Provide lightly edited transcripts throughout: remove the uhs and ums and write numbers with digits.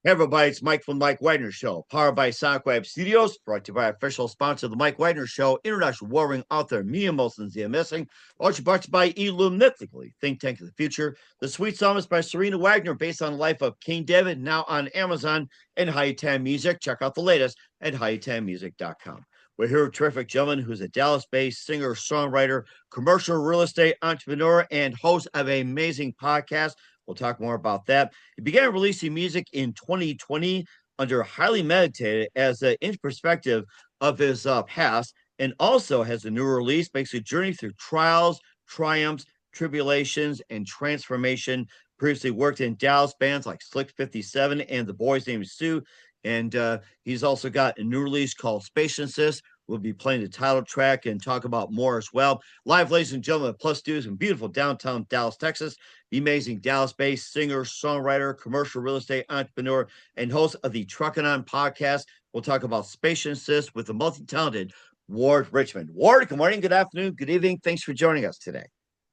Hey everybody, it's Mike from the Mike Wagner Show, powered by Sonic Web Studios, brought to you by official sponsor of the Mike Wagner Show, international warring author Mia Molson's The Missing, also brought to you by Illuminatically, think tank of the future. The Sweet Psalm is by Serena Wagner, based on the life of King David, now on Amazon and High Music. Check out the latest at hightimemusic.com. We're here with a terrific gentleman who's a Dallas-based singer, songwriter, commercial real estate entrepreneur, and host of an amazing podcast. We'll talk more about that. He began releasing music in 2020 under Highly Meditated as an introspective of his past, and also has a new release, makes a journey through trials, triumphs, tribulations, and transformation. Previously worked in Dallas bands like Slick 57 and The Boy's Name is Sue. And he's also got a new release called Spaciousness. We'll be playing the title track and talk about more as well. Live, ladies and gentlemen, Plus Studios in beautiful downtown Dallas, Texas. The amazing Dallas-based singer, songwriter, commercial real estate entrepreneur, and host of the Truckin On podcast. We'll talk about spaciousness with the multi-talented Ward Richmond. Ward, good morning, good afternoon, good evening. Thanks for joining us today.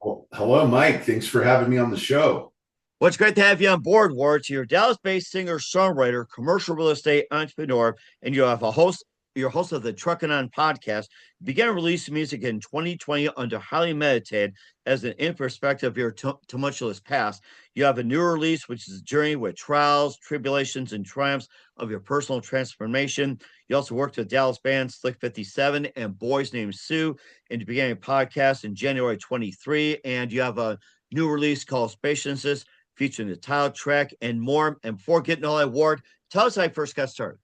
Well, hello, Mike. Thanks for having me on the show. Well, it's great to have you on board, Ward. So you're a Dallas-based singer, songwriter, commercial real estate entrepreneur, and you have a host. You're host of the Truckin On podcast. You began releasing music in 2020 under Highly Meditated as an introspective of your tumultuous past. You have a new release, which is a journey with trials, tribulations, and triumphs of your personal transformation. You also worked with Dallas bands Slick 57 and Boys Named Sue, and you began a podcast in January 23. And you have a new release called Spaciousness, featuring the title track and more. And before getting all that, Ward, tell us how you first got started.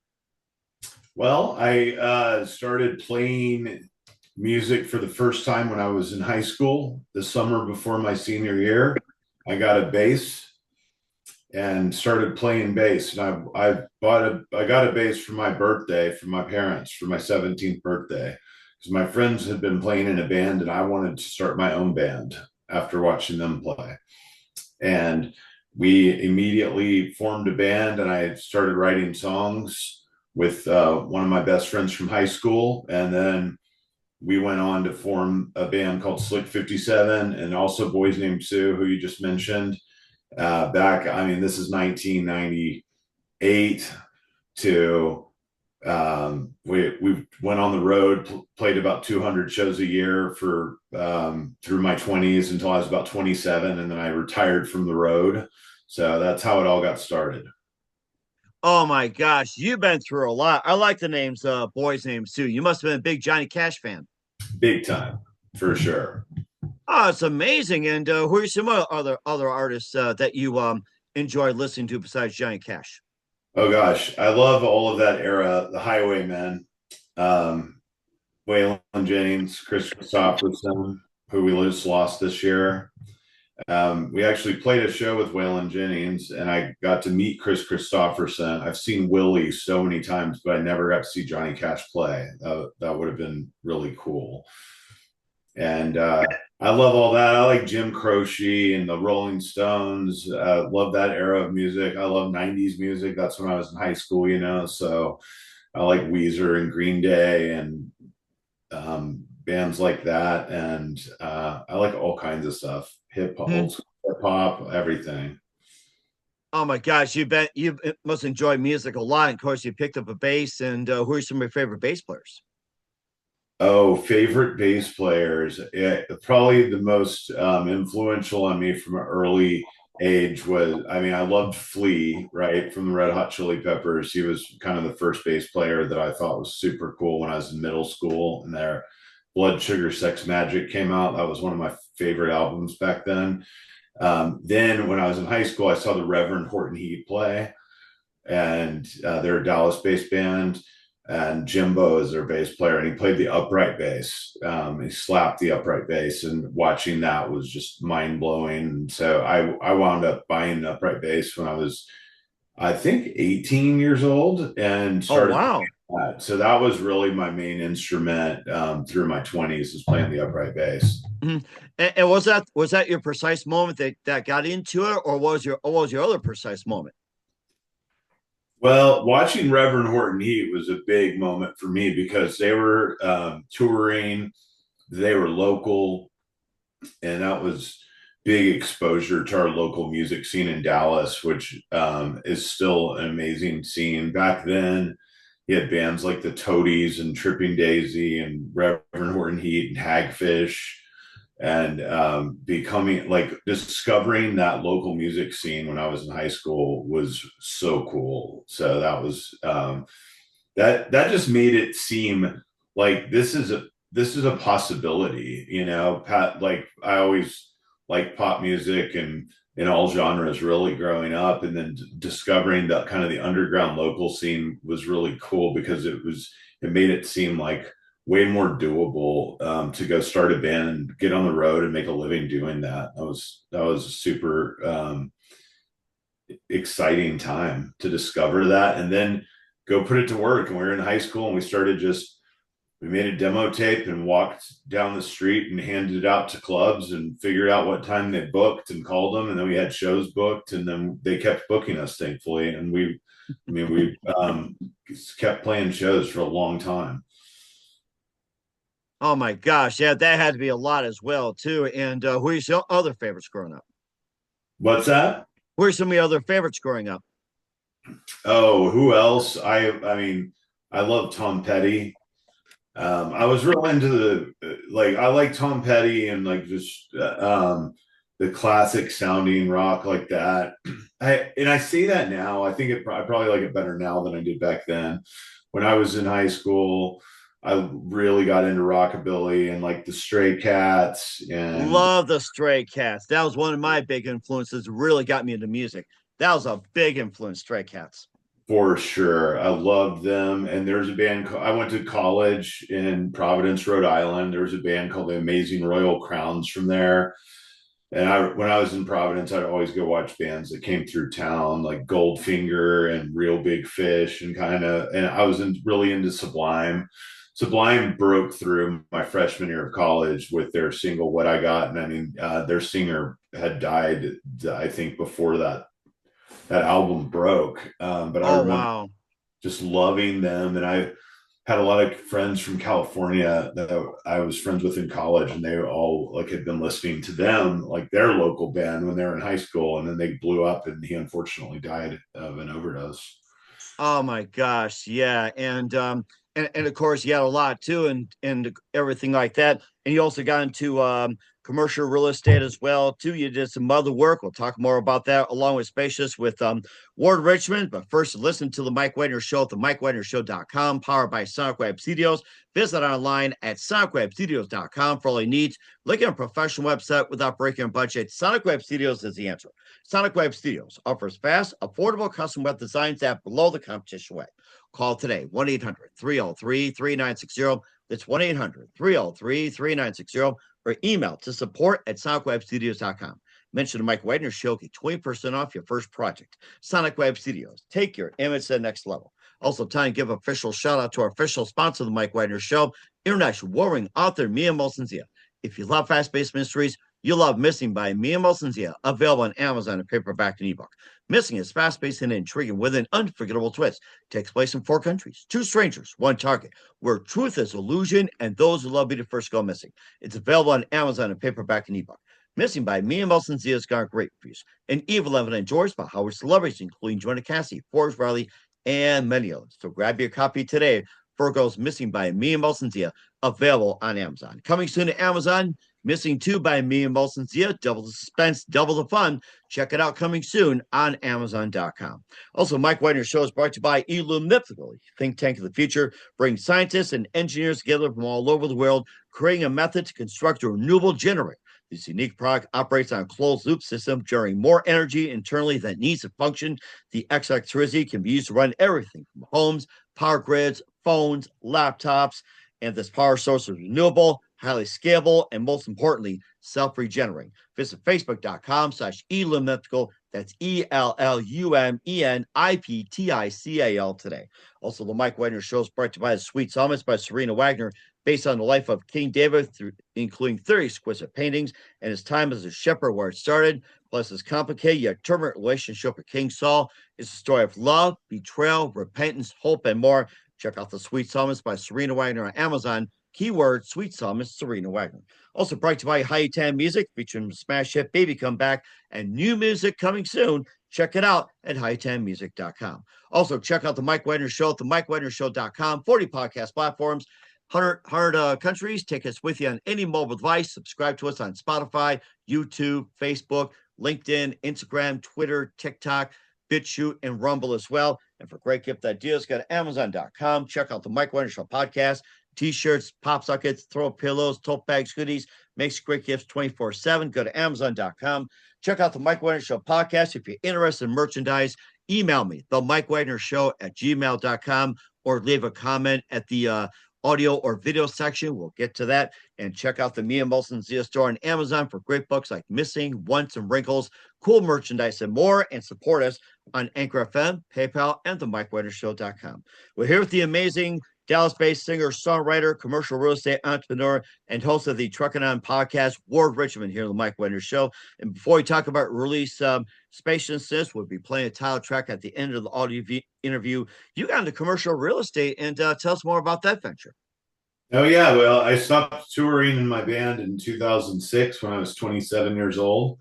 Well, I started playing music for the first time when I was in high school. The summer before my senior year, I got a bass and started playing bass. And I got a bass for my birthday from my parents for my 17th birthday, because my friends had been playing in a band and I wanted to start my own band after watching them play. And we immediately formed a band, and I started writing songs with one of my best friends from high school. And then we went on to form a band called Slick 57 and also Boys Named Sue, who you just mentioned. This is 1998 to we went on the road, played about 200 shows a year for through my 20s until I was about 27, and then I retired from the road. So that's how it all got started. Oh my gosh, you've been through a lot. I like the names Boys Named Sue. You must have been a big Johnny Cash fan. Big time, for sure. Oh, it's amazing. And who are some other artists that you enjoy listening to besides Johnny Cash? Oh gosh, I love all of that era. The Highwaymen, Waylon Jennings, Chris Christopherson, who we just lost this year. We actually played a show with Waylon Jennings, and I got to meet Chris Christopherson. I've seen Willie so many times, but I never got to see Johnny Cash play. That would have been really cool. And I love all that. I like Jim Croce and the Rolling Stones. Love that era of music. I love 90s music. That's when I was in high school, so I like Weezer and Green Day and bands like that. And I like all kinds of stuff. Hip hop, everything. Oh my gosh, you must enjoy music a lot. Of course, you picked up a bass. And who are some of your favorite bass players? Oh, favorite bass players. Yeah, probably the most influential on me from an early age was, I loved Flea, right, from the Red Hot Chili Peppers. He was kind of the first bass player that I thought was super cool when I was in middle school, and their Blood Sugar Sex Magic came out. That was one of my favorite albums back then. Then when I was in high school, I saw the Reverend Horton Heat play, and they're a Dallas-based band. And Jimbo is their bass player, and he played the upright bass. He slapped the upright bass, and watching that was just mind blowing. So I wound up buying an upright bass when I was, I think, 18 years old, and started. Oh, wow. That. So that was really my main instrument through my 20s, was playing the upright bass. Mm-hmm. And was that your precise moment that got into it, or what was your other precise moment? Well, watching Reverend Horton Heat was a big moment for me because they were touring, they were local, and that was big exposure to our local music scene in Dallas, which is still an amazing scene. Back then, you had bands like the Toadies and Tripping Daisy and Reverend Horton Heat and Hagfish, and becoming like discovering that local music scene when I was in high school was so cool. So that was that just made it seem like this is a possibility, you know. Pat, like I always like pop music and in all genres really growing up, and then discovering that kind of the underground local scene was really cool because it made it seem like way more doable to go start a band and get on the road and make a living doing that. That was a super exciting time to discover that, and then go put it to work. And we were in high school, and we made a demo tape and walked down the street and handed it out to clubs and figured out what time they booked and called them. And then we had shows booked, and then they kept booking us, thankfully. And we kept playing shows for a long time. Oh my gosh, yeah, that had to be a lot as well too. And who are your other favorites growing up? What's that? Who are some of your other favorites growing up? Oh, who else? I mean, I love Tom Petty. I was real into I like Tom Petty and like just the classic sounding rock like that. I say that now. I think I probably like it better now than I did back then. When I was in high school, I really got into rockabilly and like the Stray Cats and Love the Stray Cats. That was one of my big influences. Really got me into music. That was a big influence, Stray Cats. for sure. I loved them. And there's a band, I went to college in Providence, Rhode Island. There was a band called the Amazing Royal Crowns from there. And when I was in Providence, I'd always go watch bands that came through town, like Goldfinger and Real Big Fish, and I was really into Sublime. Sublime broke through my freshman year of college with their single "What I Got," and I mean, their singer had died, I think, before that album broke. But I Oh remember wow. just loving them, and I had a lot of friends from California that I was friends with in college, and they all like had been listening to them, like their local band, when they were in high school, and then they blew up, and he unfortunately died of an overdose. Oh my gosh, yeah, and of course you had a lot too, and everything like that. And you also got into commercial real estate as well too. You did some other work. We'll talk more about that along with Spacious with Ward Richmond. But first, listen to the Mike Wagner Show at the MikeWagnerShow.com, powered by Sonic Web Studios. Visit online at SonicWebStudios.com for all your needs. Look at a professional website without breaking a budget. Sonic Web Studios is the answer. Sonic Web Studios offers fast, affordable custom web designs that blow the competition away. Call today, 1-800-303-3960. That's 1-800-303-3960, or email to support@sonicwebstudios.com. Mention the Mike Wagner Show, get 20% off your first project. Sonic Web Studios, take your image to the next level. Also, time to give official shout out to our official sponsor of the Mike Wagner Show, international warring author Mia Molson-Zia. If you love fast-paced mysteries, you love Missing by Mia Molson-Zia, available on Amazon in paperback and ebook. Missing is fast-paced and intriguing with an unforgettable twist. Takes place in 4 countries, 2 strangers, 1 target, where truth is illusion and those who love you to first go missing. It's available on Amazon in paperback and ebook. Missing by Mia Molson-Zia has got great reviews. And Evil Evan George by Howard celebrities, including Joanna Cassie, Forrest Riley, and many others. So grab your copy today. Virgo's Missing by Mia Molson-Zia, available on Amazon. Coming soon to Amazon, Missing 2 by Mia Molson-Zia, double the suspense, double the fun. Check it out coming soon on Amazon.com. Also, Mike Wagner Show is brought to you by Illumnifical, think tank of the future, bring scientists and engineers together from all over the world, creating a method to construct a renewable generator. This unique product operates on a closed-loop system, generating more energy internally than it needs to function. The electricity can be used to run everything from homes, power grids, phones, laptops, and this power source is renewable, highly scalable, and most importantly, self-regenerating. Visit facebook.com/Illumniptical. That's ELLUMENIPTICAL today. Also, the Mike Wagner Show is brought to you by the Sweet Psalmist by Serena Wagner, based on the life of King David, including 30 exquisite paintings and his time as a shepherd where it started, plus his complicated yet turbulent relationship with King Saul. It's a story of love, betrayal, repentance, hope, and more. Check out The Sweet Psalmist by Serena Wagner on Amazon. Keyword Sweet Psalmist Serena Wagner. Also brought to you by High Time Music, featuring smash hit Baby Come Back and new music coming soon. Check it out at hightimemusic.com. Also, check out The Mike Wagner Show at themikewagnershow.com, 40 podcast platforms, 100 countries. Take us with you on any mobile device. Subscribe to us on Spotify, YouTube, Facebook, LinkedIn, Instagram, Twitter, TikTok, BitChute, and Rumble as well. And for great gift ideas, go to Amazon.com. Check out the Mike Wagner Show podcast. T-shirts, pop sockets, throw pillows, tote bags, goodies, makes great gifts 24/7. Go to Amazon.com. Check out the Mike Wagner Show podcast. If you're interested in merchandise, email me, the Mike Wagner Show at gmail.com, or leave a comment at the audio or video section. We'll get to that. And check out the Mia Molson Zia store on Amazon for great books like Missing, Once, and Wrinkles, cool merchandise, and more. And support us on Anchor FM, PayPal, and the MikeWagnerShow.com. We're here with the amazing Dallas-based singer, songwriter, commercial real estate entrepreneur, and host of the Truckin On podcast, Ward Richmond, here on the Mike Wagner Show. And before we talk about release, Spaciousness, we'll be playing a title track at the end of the audio interview. You got into commercial real estate, and tell us more about that venture. Oh, yeah. Well, I stopped touring in my band in 2006 when I was 27 years old.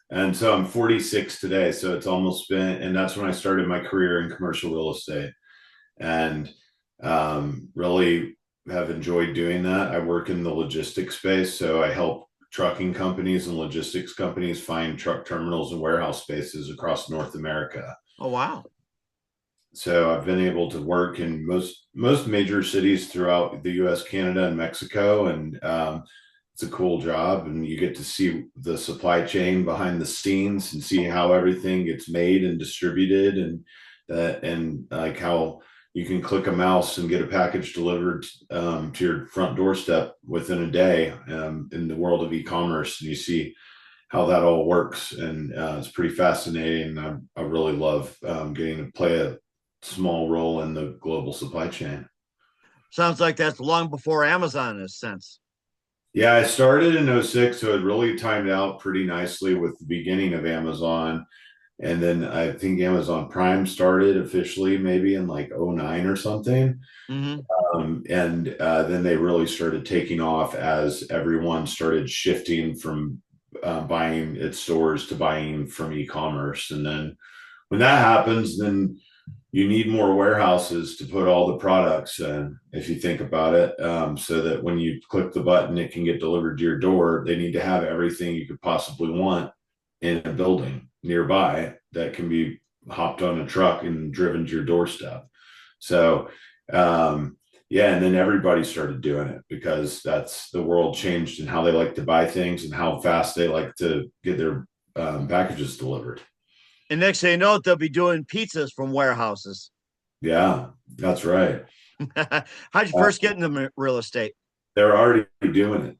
And so I'm 46 today. So it's almost been, and that's when I started my career in commercial real estate. And really have enjoyed doing that. I work in the logistics space, so I help trucking companies and logistics companies find truck terminals and warehouse spaces across North America. Oh, wow. So I've been able to work in most major cities throughout the US, Canada, and Mexico. And it's a cool job, and you get to see the supply chain behind the scenes and see how everything gets made and distributed, and like how you can click a mouse and get a package delivered to your front doorstep within a day in the world of e-commerce. And you see how that all works. And it's pretty fascinating. I really love getting to play a small role in the global supply chain. Sounds like that's long before Amazon, in a sense. Yeah, I started in 06, so it really timed out pretty nicely with the beginning of Amazon. And then I think Amazon Prime started officially maybe in like 09 or something. Mm-hmm. And then they really started taking off as everyone started shifting from buying at stores to buying from e-commerce. And then when that happens, then you need more warehouses to put all the products in, if you think about it, so that when you click the button, it can get delivered to your door. They need to have everything you could possibly want in a building nearby that can be hopped on a truck and driven to your doorstep. So, yeah, and then everybody started doing it because that's the world changed in how they like to buy things and how fast they like to get their packages delivered. And next thing you know, they'll be doing pizzas from warehouses. Yeah, that's right. How'd you first get into real estate? They're already doing it.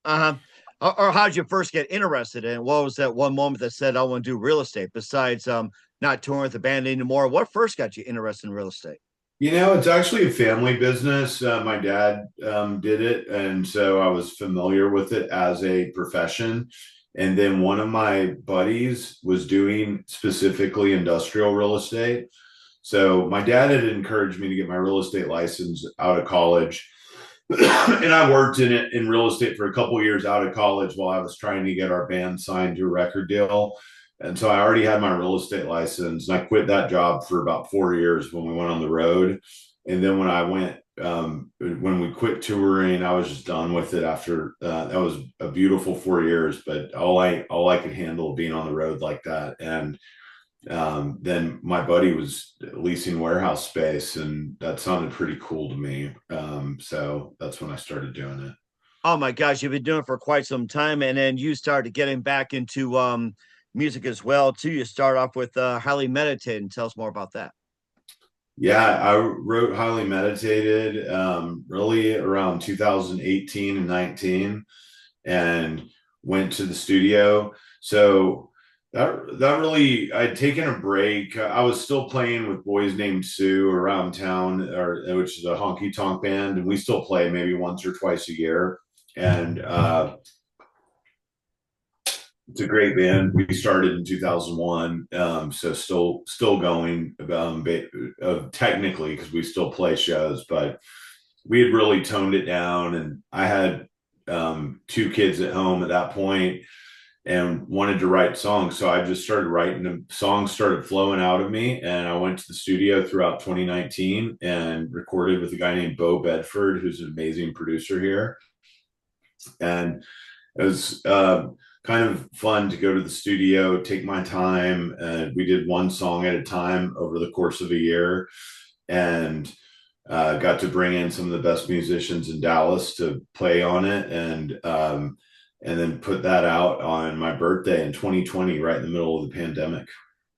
Uh-huh. Or how'd you first get interested in it? What was that one moment that said, I want to do real estate besides not touring with the band anymore? What first got you interested in real estate? You know, it's actually a family business. My dad did it, and so I was familiar with it as a profession. And then one of my buddies was doing specifically industrial real estate. So my dad had encouraged me to get my real estate license out of college. And I worked in real estate for a couple of years out of college while I was trying to get our band signed to a record deal. And so I already had my real estate license, and I quit that job for about 4 years when we went on the road. And then when we quit touring, I was just done with it after that was a beautiful 4 years, but all I could handle being on the road like that. And then my buddy was leasing warehouse space, and that sounded pretty cool to me. So that's when I started doing it. Oh my gosh, you've been doing it for quite some time, and then you started getting back into music as well too. You start off with Highly Meditated. Tell us more about that. Yeah, I wrote Highly Meditated really around 2018 and 19, and went to the studio. So that really, I'd taken a break. I was still playing with Boys Named Sue around town, which is a honky tonk band, and we still play maybe once or twice a year. And it's a great band. We started in 2001, so still going technically because we still play shows. But we had really toned it down, and I had two kids at home at that point and wanted to write songs. So I just started writing them. Songs started flowing out of me. And I went to the studio throughout 2019 and recorded with a guy named Bo Bedford, who's an amazing producer here. And it was kind of fun to go to the studio, take my time. We did one song at a time over the course of a year, and got to bring in some of the best musicians in Dallas to play on it, and then put that out on my birthday in 2020, right in the middle of the pandemic.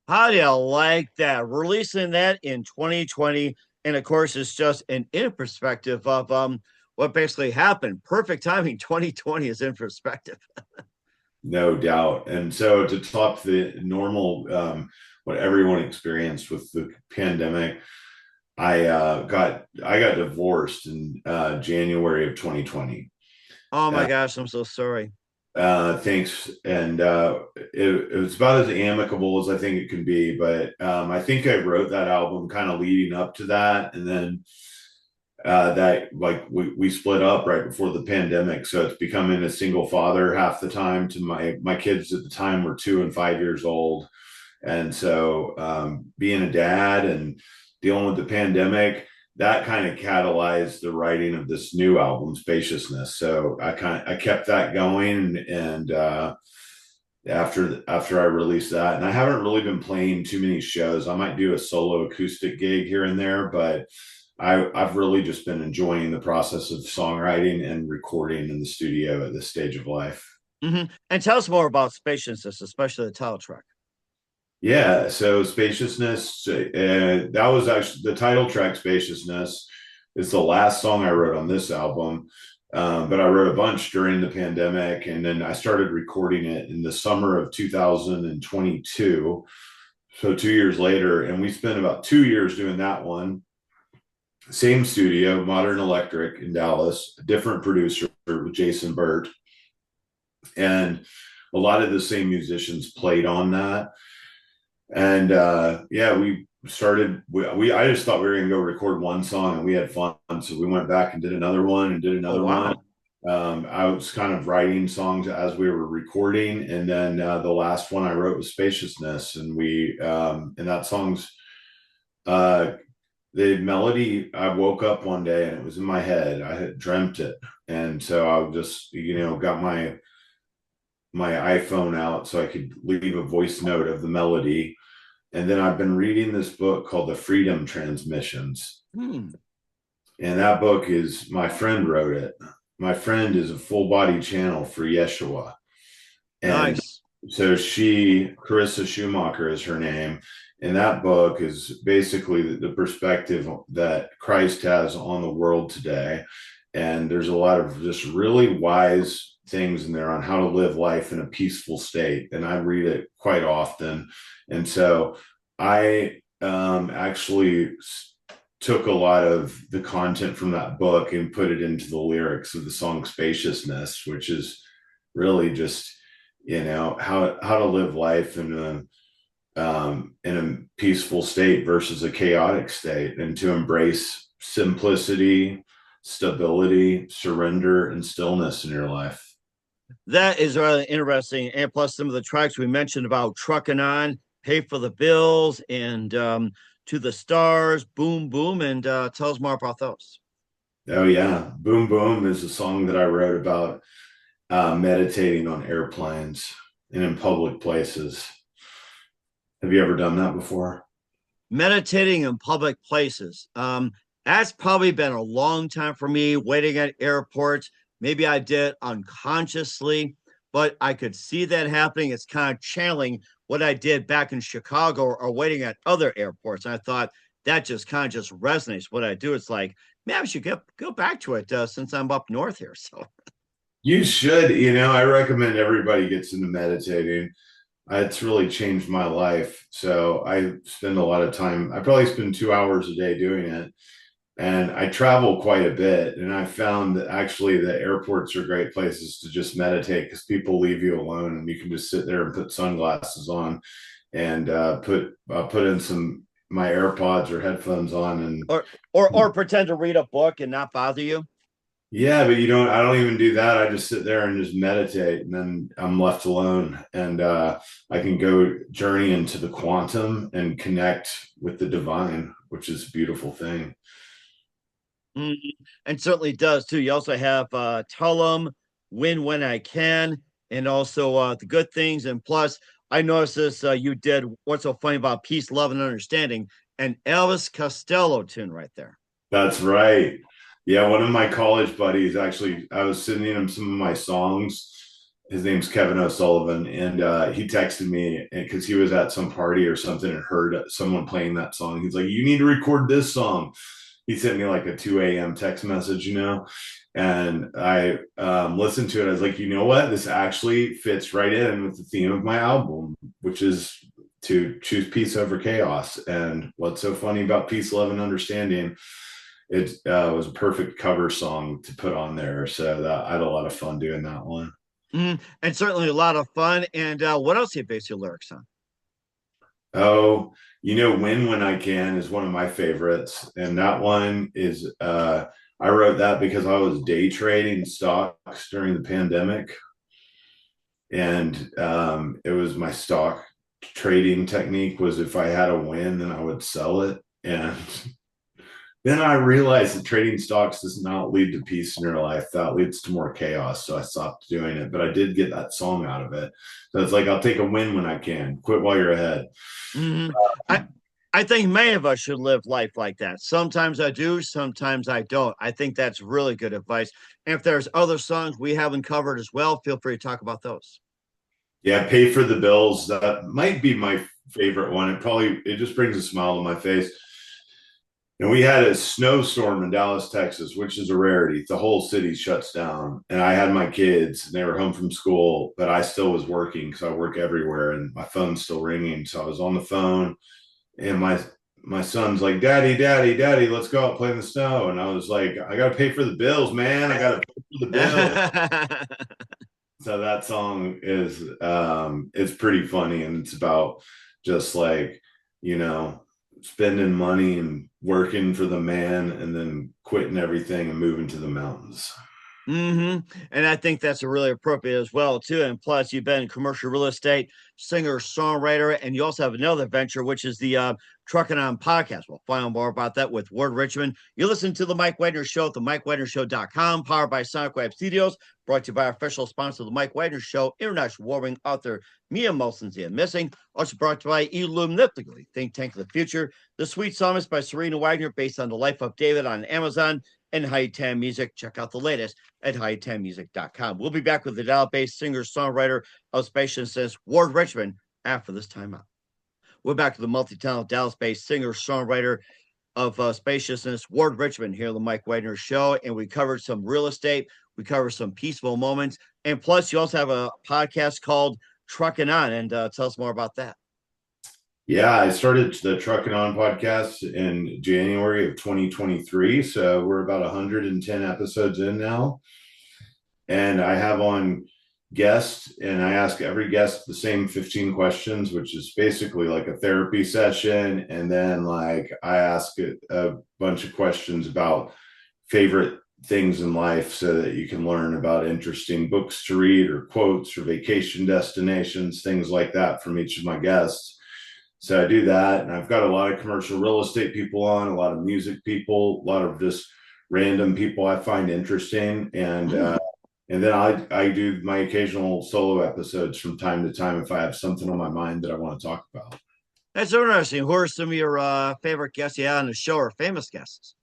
How do you like that? Releasing that in 2020. And of course, it's just an in perspective of what basically happened. Perfect timing. 2020 is in perspective. No doubt. And so to top the normal, what everyone experienced with the pandemic, I got divorced in January of 2020. Oh my Uh, gosh, I'm so sorry. Thanks. And it was about as amicable as I think it can be. But I think I wrote that album kind of leading up to that. And then that like we split up right before the pandemic. So it's becoming a single father half the time. To my kids at the time were 2 and 5 years old. And so being a dad and dealing with the pandemic, that kind of catalyzed the writing of this new album, Spaciousness. So I kept that going, and after I released that, and I haven't really been playing too many shows. I might do a solo acoustic gig here and there, but I've really just been enjoying the process of songwriting and recording in the studio at this stage of life. And tell us more about Spaciousness, especially the title track. Yeah, so Spaciousness, that was actually the title track. Spaciousness is the last song I wrote on this album. But I wrote a bunch during the pandemic, and then I started recording it in the summer of 2022. So 2 years later, and we spent about 2 years doing that one. Same studio, Modern Electric in Dallas, a different producer with Jason Burt. And a lot of the same musicians played on that. And yeah, we started I just thought we were gonna go record one song, and we had fun, so we went back and did another one and did Oh, another one. wow. I was kind of writing songs as we were recording, and then the last one I wrote was Spaciousness, and we and that song's uh the melody. I woke up one day and it was in my head. I had dreamt it, and so I just got my iPhone out so I could leave a voice note of the melody. And then I've been reading this book called The Freedom Transmissions. Hmm. And that book is, my friend wrote it. My friend is a full body channel for Yeshua. And Nice. so Carissa Schumacher is her name. And that book is basically the perspective that Christ has on the world today. And there's a lot of just really wise things in there on how to live life in a peaceful state. And I read it quite often. And so I actually took a lot of the content from that book and put it into the lyrics of the song Spaciousness, which is really just, how to live life in a peaceful state versus a chaotic state, and to embrace simplicity, stability, surrender, and stillness in your life. That is really interesting. And plus, some of the tracks we mentioned about Truckin On, Pay for the Bills, and To the Stars, Boom Boom, and tell us more about those. Oh yeah, Boom Boom is a song that I wrote about meditating on airplanes and in public places. Have you ever done that before? Meditating in public places. That's probably been a long time for me, waiting at airports. Maybe I did unconsciously, but I could see that happening. It's kind of channeling what I did back in Chicago or waiting at other airports. And I thought that just kind of just resonates. What I do, it's like, man, I should go back to it since I'm up north here. So You should. I recommend everybody gets into meditating. It's really changed my life. So I spend a lot of time. I probably spend 2 hours a day doing it. And I travel quite a bit. And I found that actually the airports are great places to just meditate, because people leave you alone and you can just sit there and put sunglasses on and put in some my AirPods or headphones on, and or pretend to read a book and not bother you. yeah, but I don't even do that. I just sit there and just meditate, and then I'm left alone, and I can go journey into the quantum and connect with the divine, which is a beautiful thing. Mhm. And certainly does too. You also have Tell 'em, Win When I Can, and also The Good Things. And plus, I noticed this you did What's So Funny About Peace, Love, and Understanding, an Elvis Costello tune right there. That's right. Yeah, one of my college buddies actually, I was sending him some of my songs. His name's Kevin O'Sullivan, and he texted me because he was at some party or something and heard someone playing that song. He's like, "You need to record this song." He sent me like a 2 a.m. text message, and I listened to it. I was like, you know what? This actually fits right in with the theme of my album, which is to choose peace over chaos. And what's so funny about peace, love, and understanding? It was a perfect cover song to put on there. So I had a lot of fun doing that one. And certainly a lot of fun. And what else do you base your lyrics on? Oh, Win When I Can is one of my favorites. And that one is, I wrote that because I was day trading stocks during the pandemic. And it was my stock trading technique was if I had a win, then I would sell it. And then I realized that trading stocks does not lead to peace in your life. That leads to more chaos. So I stopped doing it, but I did get that song out of it. So it's like, I'll take a win when I can. Quit while you're ahead. Mm-hmm. I think many of us should live life like that. Sometimes I do, sometimes I don't. I think that's really good advice. And if there's other songs we haven't covered as well, feel free to talk about those. Yeah, pay for the bills. That might be my favorite one. It just brings a smile to my face. And we had a snowstorm in Dallas, Texas, which is a rarity. The whole city shuts down. And I had my kids, and they were home from school, but I still was working because I work everywhere and my phone's still ringing. So I was on the phone, and my son's like, "Daddy, Daddy, Daddy, let's go out play in the snow." And I was like, "I gotta pay for the bills, man. I gotta pay for the bills." So that song is it's pretty funny, and it's about just like, you know, spending money and working for the man and then quitting everything and moving to the mountains. And I think that's a really appropriate as well too. And plus, you've been in commercial real estate, singer, songwriter, and you also have another venture, which is the Truckin On podcast. We'll find out more about that with Ward Richmond. You listen to the Mike Wagner Show at the MikeWagnerShow.com, powered by Sonic Studios, brought to you by our official sponsor of the Mike Wagner Show, international warring author Mia Molson's Missing. Also brought to you by Illuminifically, Think Tank of the Future, The Sweet Psalmist by Serena Wagner, based on the life of David on Amazon, and High 10 Music. Check out the latest at high10music.com. We'll be back with the Dallas-based singer-songwriter of Spaciousness, Ward Richmond, after this timeout. We're back to the multi-talented Dallas-based singer-songwriter of Spaciousness, Ward Richmond, here on the Mike Wagner Show, and we covered some real estate, we covered some peaceful moments, and plus you also have a podcast called Truckin On, and tell us more about that. Yeah, I started the Truckin On podcast in January of 2023. So we're about 110 episodes in now. And I have on guests, and I ask every guest the same 15 questions, which is basically like a therapy session. And then like I ask a bunch of questions about favorite things in life so that you can learn about interesting books to read or quotes or vacation destinations, things like that from each of my guests. So I do that, and I've got a lot of commercial real estate people on, a lot of music people, a lot of just random people I find interesting, and then I do my occasional solo episodes from time to time if I have something on my mind that I want to talk about. That's interesting. Who are some of your favorite guests you had on the show, or famous guests?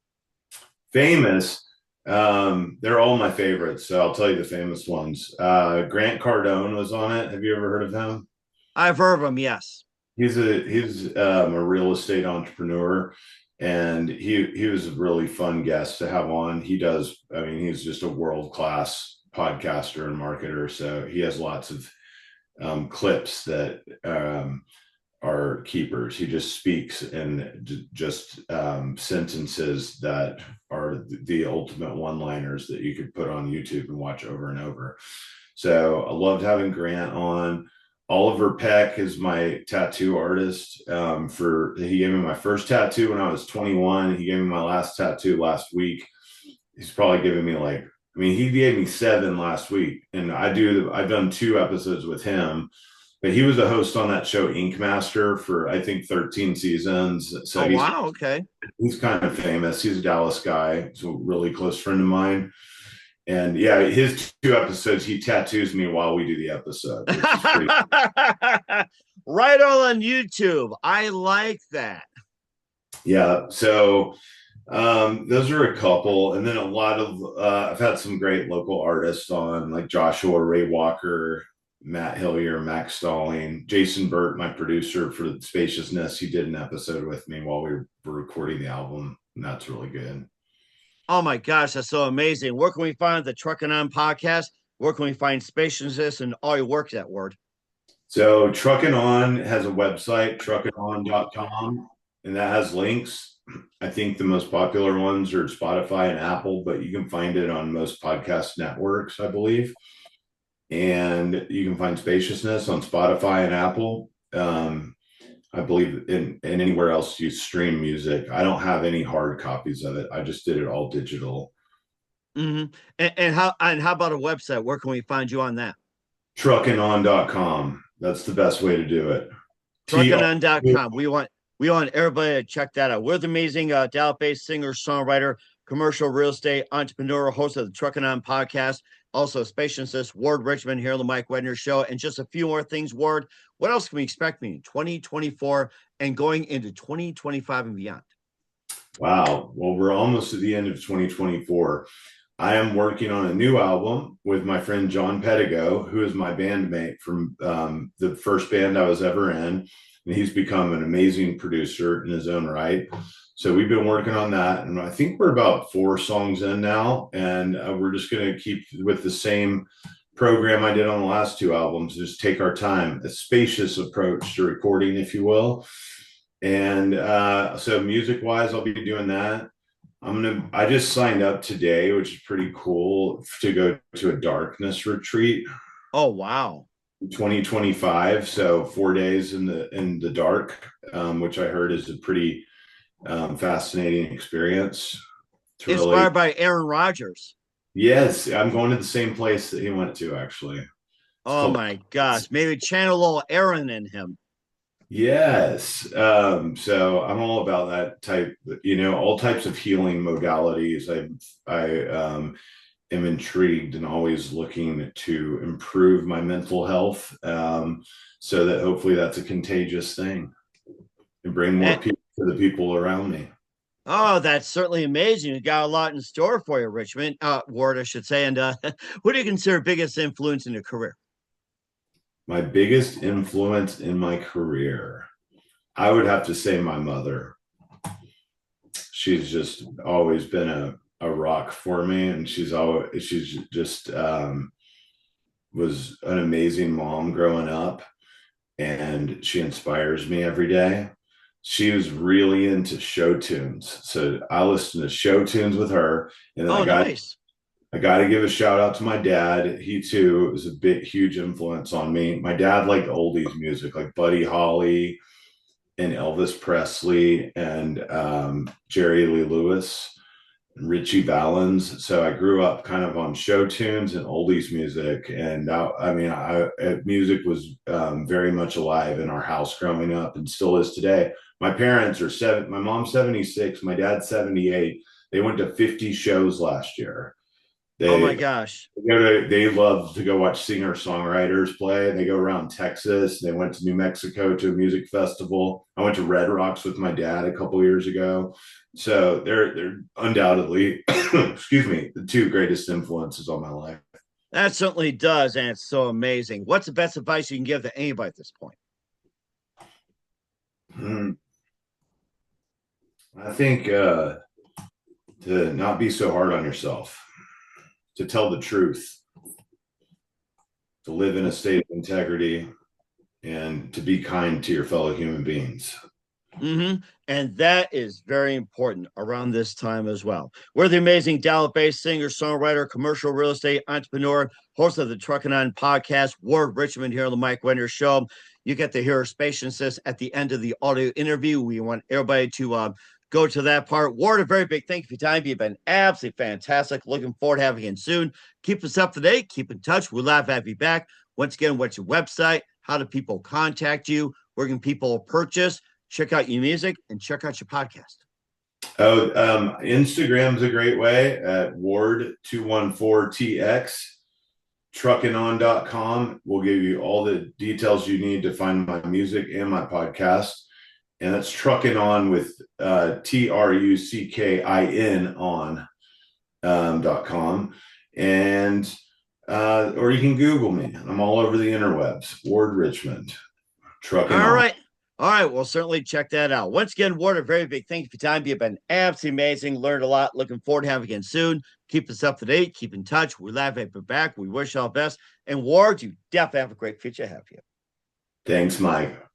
Famous, they're all my favorites, so I'll tell you the famous ones. Grant Cardone was on it. Have you ever heard of him? I've heard of him, yes. He's a real estate entrepreneur, and he was a really fun guest to have on. He's just a world-class podcaster and marketer, so he has lots of clips that are keepers. He just speaks in just sentences that are the ultimate one-liners that you could put on YouTube and watch over and over. So I loved having Grant on. Oliver Peck is my tattoo artist. He gave me my first tattoo when I was 21. He gave me my last tattoo last week. He's probably giving me like, I mean, he gave me 7 last week, and I've done 2 episodes with him, but he was a host on that show Ink Master for I think 13 seasons. So Oh, wow. Okay. he's kind of famous. He's a Dallas guy. He's a really close friend of mine. And yeah, his 2 episodes, he tattoos me while we do the episode, which is pretty. Right on YouTube. I like that. Yeah. So those are a couple. And then a lot of, I've had some great local artists on, like Joshua Ray Walker, Matt Hillier, Max Stalling, Jason Burt, my producer for Spaciousness. He did an episode with me while we were recording the album. And that's really good. Oh my gosh, that's so amazing. Where can we find the Truckin On podcast? Where can we find Spaciousness and all your work, that word? So Truckin On has a website, truckinon.com, and that has links. I think the most popular ones are Spotify and Apple, but you can find it on most podcast networks, I believe. And you can find Spaciousness on Spotify and Apple. I believe in anywhere else you stream music. I don't have any hard copies of it. I just did it all digital. Mm-hmm. And how about a website? Where can we find you on that? Truckinon.com. That's the best way to do it. Truckinon.com. We want everybody to check that out. We're the amazing Dallas-based singer, songwriter, commercial real estate entrepreneur, host of the Truckin On podcast. Also, Spaciousness, Ward Richmond here on the Mike Wagner Show. And just a few more things, Ward. What else can we expect in 2024 and going into 2025 and beyond? Wow. Well, we're almost at the end of 2024. I am working on a new album with my friend John Pedigo, who is my bandmate from the first band I was ever in. And he's become an amazing producer in his own right. So we've been working on that. And I think we're about 4 songs in now. And we're just going to keep with the same program I did on the last 2 albums, just take our time, a spacious approach to recording, if you will. And so music wise, I'll be doing that. I just signed up today, which is pretty cool, to go to a darkness retreat. Oh, wow. 2025. So 4 days in the dark, which I heard is a pretty fascinating experience. Inspired by Aaron Rodgers. Yes, I'm going to the same place that he went to, actually. Oh my gosh. Maybe channel a little Aaron in him. Yes. So I'm all about that type, all types of healing modalities. I am intrigued and always looking to improve my mental health, so that hopefully that's a contagious thing and bring more people to the people around me. Oh, that's certainly amazing. You got a lot in store for you, Richmond, Ward, I should say. And who do you consider biggest influence in your career? My biggest influence in my career, I would have to say my mother. She's just always been a rock for me, and she's just was an amazing mom growing up, and she inspires me every day. She was really into show tunes, so I listened to show tunes with her. And then nice. I got to give a shout out to my dad. He too was a huge influence on me. My dad liked oldies music, like Buddy Holly and Elvis Presley and Jerry Lee Lewis and Richie Valens. So I grew up kind of on show tunes and oldies music. And music was very much alive in our house growing up, and still is today. My parents are my mom's 76, my dad's 78. They went to 50 shows last year. Oh my gosh. They love to go watch singer-songwriters play. They go around Texas. They went to New Mexico to a music festival. I went to Red Rocks with my dad a couple years ago. So they're undoubtedly, excuse me, the 2 greatest influences on my life. That certainly does, and it's so amazing. What's the best advice you can give to anybody at this point? I think to not be so hard on yourself, to tell the truth, to live in a state of integrity, and to be kind to your fellow human beings. And that is very important around this time as well. We're the amazing Dallas-based singer, songwriter, commercial real estate entrepreneur, host of the Truckin On podcast, Ward Richmond here on the Mike Wagner Show. You get to hear Spaciousness at the end of the audio interview. We want everybody to go to that part. Ward, a very big thank you for your time. You've been absolutely fantastic. Looking forward to having you soon. Keep us up to date. Keep in touch. We'd love to have you back. Once again, what's your website? How do people contact you? Where can people purchase? Check out your music and check out your podcast. Oh, Instagram's a great way at Ward214TX. Truckinon.com will give you all the details you need to find my music and my podcast. And that's Truckin On with TRUCKIN on.com. And or you can Google me. I'm all over the interwebs. Ward Richmond. Truckin On. All right, we'll certainly check that out. Once again, Ward, a very big thank you for your time. You've been absolutely amazing. Learned a lot. Looking forward to having you again soon. Keep us up to date. Keep in touch. We laugh at you back. We wish you all the best. And Ward, you definitely have a great future ahead of you. Thanks, Mike.